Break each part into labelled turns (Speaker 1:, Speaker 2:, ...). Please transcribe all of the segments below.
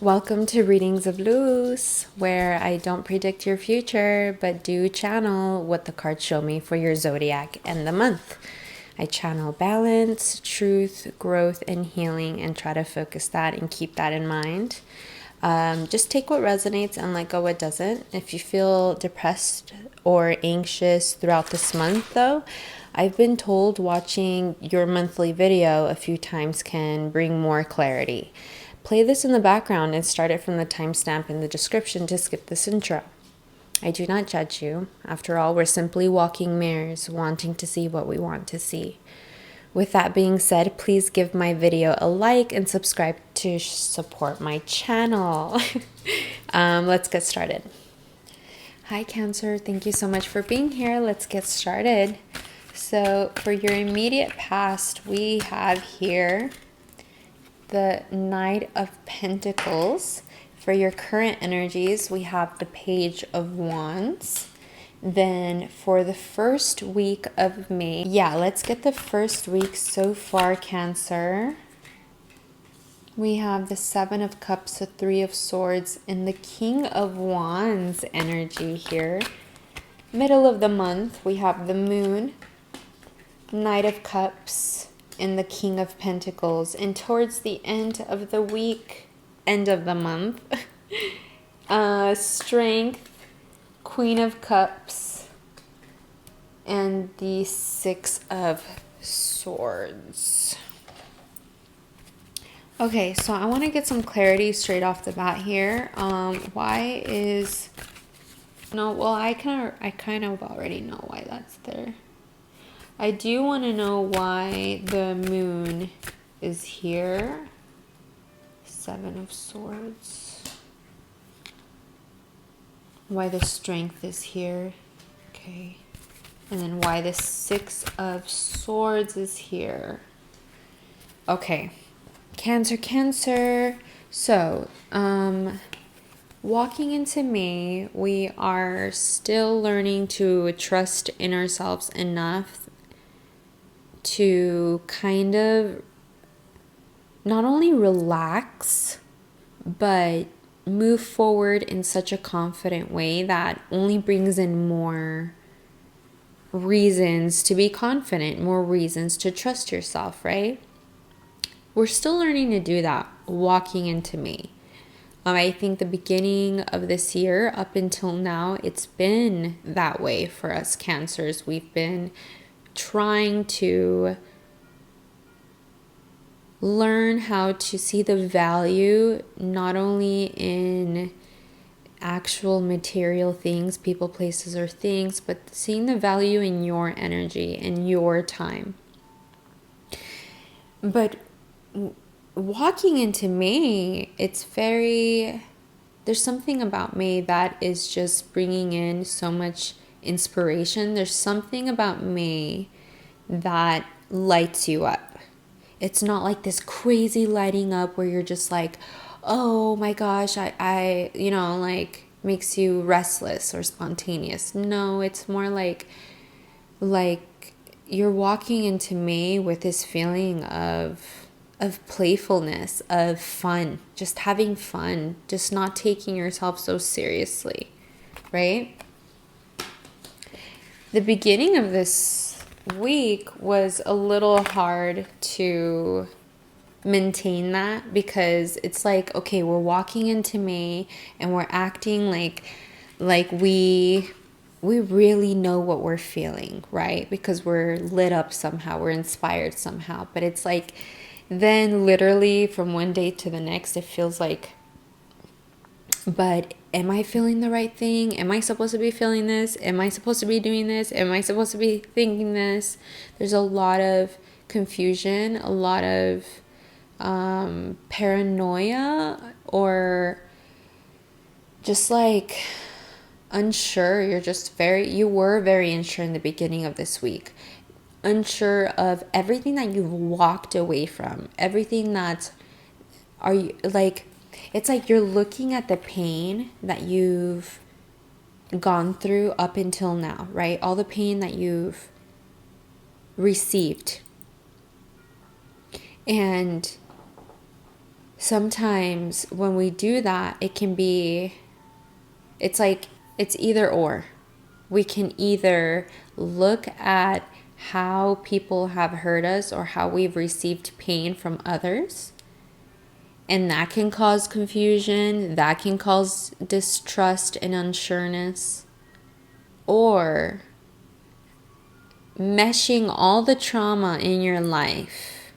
Speaker 1: Welcome to Readings of Luz, where I don't predict your future, but do channel what the cards show me for your zodiac and the month. I channel balance, truth, growth, and healing, and try to focus that and keep that in mind. Just take what resonates and let go what doesn't. If you feel depressed or anxious throughout this month, though, I've been told watching your monthly video a few times can bring more clarity. Play this in the background and start it from the timestamp in the description to skip this intro. I do not judge you. After all, we're simply walking mirrors, wanting to see what we want to see. With that being said, please give my video a like and subscribe to support my channel. Let's get started. Hi, Cancer. Thank you so much for being here. Let's get started. So for your immediate past, we have here the Knight of Pentacles. For your current energies, we have the Page of Wands. Then for the first week of May, let's get the first week so far, Cancer. We have the Seven of Cups, the Three of Swords, and the King of Wands energy here. Middle of the month, we have the Moon, Knight of Cups, and the King of Pentacles. And towards the end of the week, end of the month, Strength, Queen of Cups, and the Six of Swords. Okay, so I want to get some clarity straight off the bat here. Why is... No, well, I kind of already know why that's there. I do want to know why the Moon is here. Seven of Swords. Why the Strength is here. Okay. And then why the Six of Swords is here. Okay. Cancer. So, walking into May, we are still learning to trust in ourselves enough to kind of not only relax, but move forward in such a confident way that only brings in more reasons to be confident, more reasons to trust yourself, right? We're still learning to do that walking into May. I think the beginning of this year up until now, it's been that way for us Cancers. We've been trying to learn how to see the value not only in actual material things, people, places, or things, but seeing the value in your energy and your time. But walking into May, there's something about May that is just bringing in so much inspiration. There's something about May that lights you up. It's not like this crazy lighting up where you're just like, oh my gosh, I like makes you restless or spontaneous. No, it's more like you're walking into May with this feeling of playfulness, of fun, just having fun, just not taking yourself so seriously, right? The beginning of this week was a little hard to maintain that because it's like, okay, we're walking into May and we're acting like we really know what we're feeling, right? Because we're lit up somehow, we're inspired somehow. But it's like, then literally from one day to the next, it feels like, but am I feeling the right thing? Am I supposed to be feeling this? Am I supposed to be doing this? Am I supposed to be thinking this? There's a lot of confusion, a lot of paranoia, or just like unsure. You were very unsure in the beginning of this week. Unsure of everything that you've walked away from. Everything it's like you're looking at the pain that you've gone through up until now, right? All the pain that you've received. And sometimes when we do that, it's like it's either or. We can either look at how people have hurt us or how we've received pain from others, and that can cause confusion, that can cause distrust and unsureness, or meshing all the trauma in your life,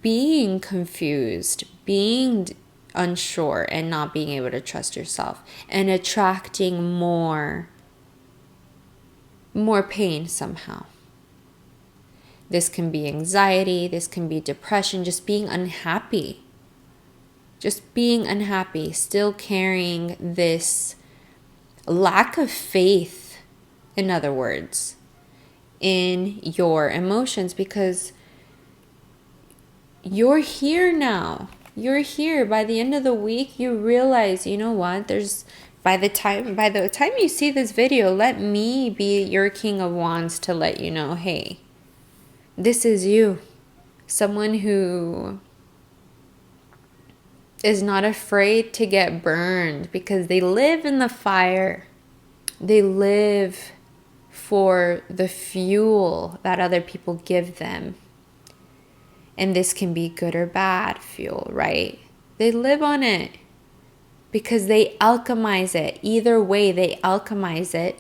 Speaker 1: being confused, being unsure, and not being able to trust yourself, and attracting more pain somehow. This can be anxiety, this can be depression, just being unhappy. Just being unhappy, still carrying this lack of faith, in other words, in your emotions, because you're here now. You're here. By the end of the week, you realize, you know what? By the time you see this video, let me be your King of Wands to let you know, hey, this is you. Someone who is not afraid to get burned because they live in the fire. They live for the fuel that other people give them. And this can be good or bad fuel, right? They live on it because they alchemize it. Either way, they alchemize it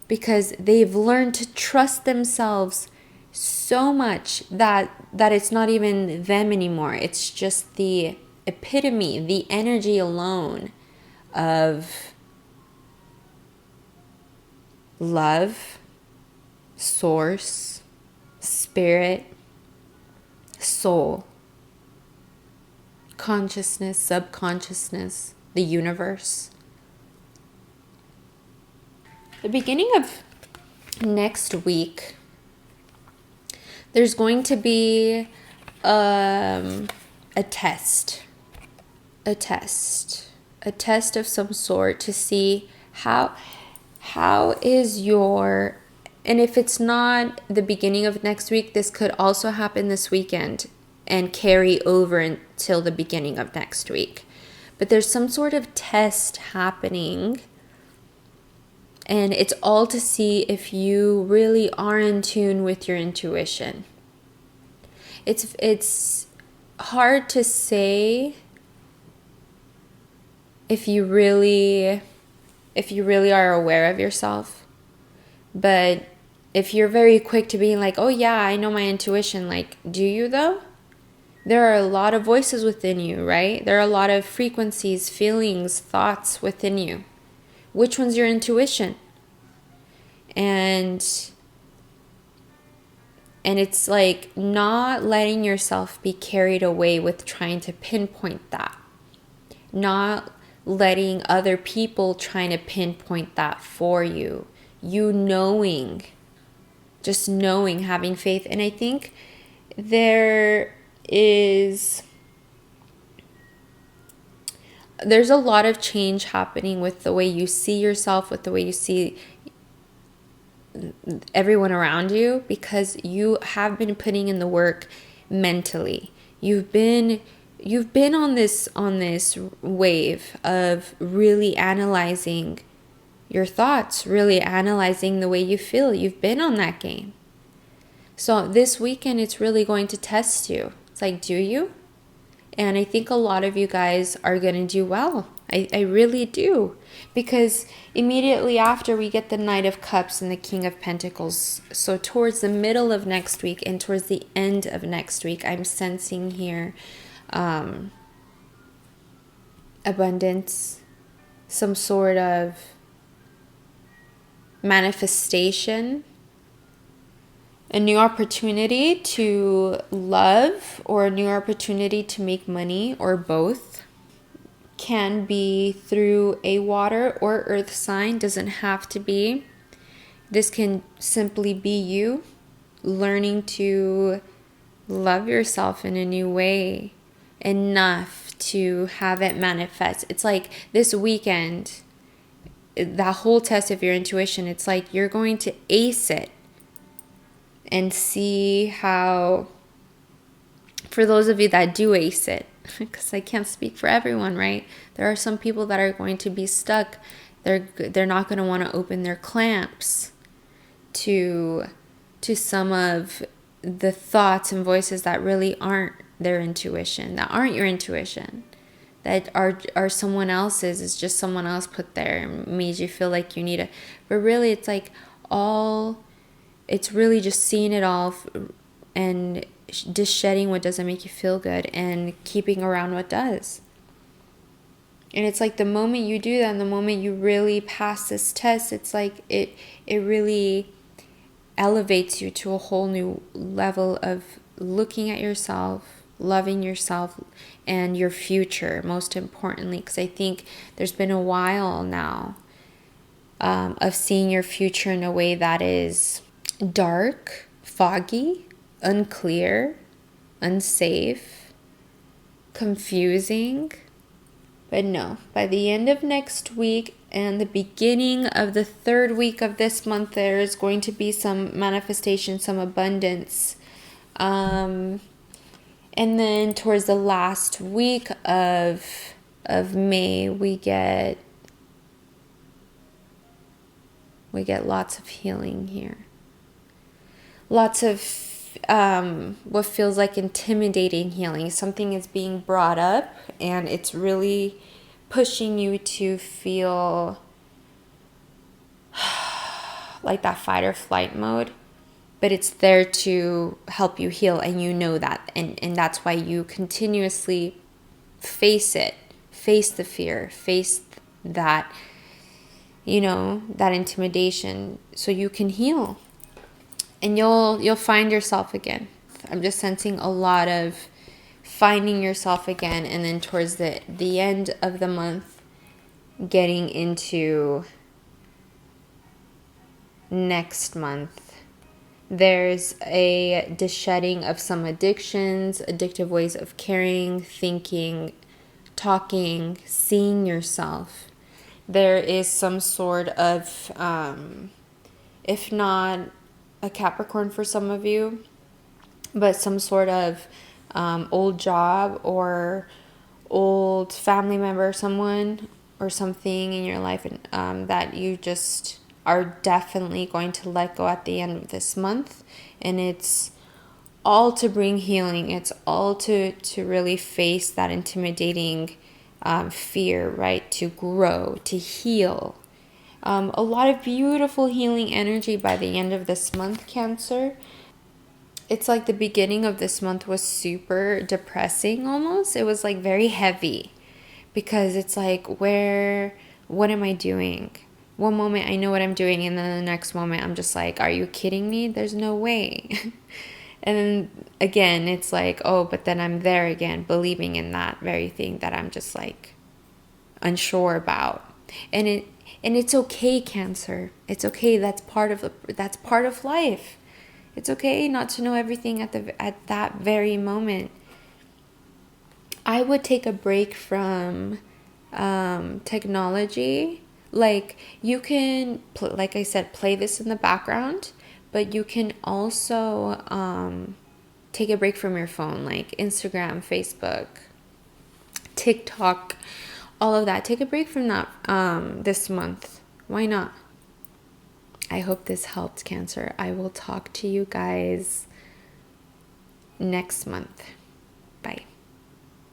Speaker 1: because they've learned to trust themselves so much that it's not even them anymore. It's just the epitome, the energy alone of love, source, spirit, soul, consciousness, subconsciousness, the universe. The beginning of next week, there's going to be a test of some sort to see how is your, and if it's not the beginning of next week, this could also happen this weekend and carry over until the beginning of next week. But there's some sort of test happening, and it's all to see if you really are in tune with your intuition. It's hard to say if you really are aware of yourself. But if you're very quick to being like, oh yeah, I know my intuition, like, do you though? There are a lot of voices within you, right? There are a lot of frequencies, feelings, thoughts within you. Which one's your intuition? And it's like not letting yourself be carried away with trying to pinpoint that. Not letting other people trying to pinpoint that for you. You knowing, just knowing, having faith. And I think there's a lot of change happening with the way you see yourself, with the way you see everyone around you, because you have been putting in the work mentally. You've been on this wave of really analyzing your thoughts, really analyzing the way you feel. You've been on that game. So this weekend, it's really going to test you. It's like, do you? And I think a lot of you guys are going to do well. I really do. Because immediately after, we get the Knight of Cups and the King of Pentacles. So towards the middle of next week and towards the end of next week, I'm sensing here abundance, some sort of manifestation, a new opportunity to love, or a new opportunity to make money, or both. Can be through a water or earth sign, doesn't have to be. This can simply be you learning to love yourself in a new way, enough to have it manifest. It's like this weekend, that whole test of your intuition, it's like you're going to ace it and see how, for those of you that do ace it, because I can't speak for everyone, right? There are some people that are going to be stuck. They're not going to want to open their clamps to some of the thoughts and voices that really aren't their intuition, that aren't your intuition, that are someone else's. It's just someone else put there and made you feel like you need it. But really, it's like it's really just seeing it all and just shedding what doesn't make you feel good and keeping around what does. And it's like the moment you do that and the moment you really pass this test, it's like it really elevates you to a whole new level of looking at yourself, loving yourself, and your future, most importantly. Because I think there's been a while now of seeing your future in a way that is dark, foggy, unclear, unsafe, confusing. But no, by the end of next week and the beginning of the third week of this month, there is going to be some manifestation, some abundance. And then towards the last week of May, we get lots of healing here. Lots of what feels like intimidating healing. Something is being brought up and it's really pushing you to feel like that fight or flight mode, but it's there to help you heal, and you know that, and that's why you continuously face it, face the fear, face that, that intimidation, so you can heal. And you'll find yourself again. I'm just sensing a lot of finding yourself again. And then towards the end of the month, getting into next month, there's a shedding of some addictions, addictive ways of caring, thinking, talking, seeing yourself. There is some sort of, if not a Capricorn for some of you, but some sort of old job or old family member, someone or something in your life that you just are definitely going to let go at the end of this month. And it's all to bring healing. It's all to really face that intimidating fear, right? To grow, to heal. A lot of beautiful healing energy by the end of this month, Cancer. It's like the beginning of this month was super depressing almost. It was like very heavy because it's like, what am I doing? One moment I know what I'm doing, and then the next moment I'm just like, are you kidding me? There's no way. And then again, it's like, oh, but then I'm there again, believing in that very thing that I'm just like unsure about. And it's okay, Cancer. It's okay. That's part of life. It's okay not to know everything at that very moment. I would take a break from technology. Like, you can, like I said, play this in the background, but you can also take a break from your phone, like Instagram, Facebook, TikTok, all of that. Take a break from that this month. Why not? I hope this helped, Cancer. I will talk to you guys next month.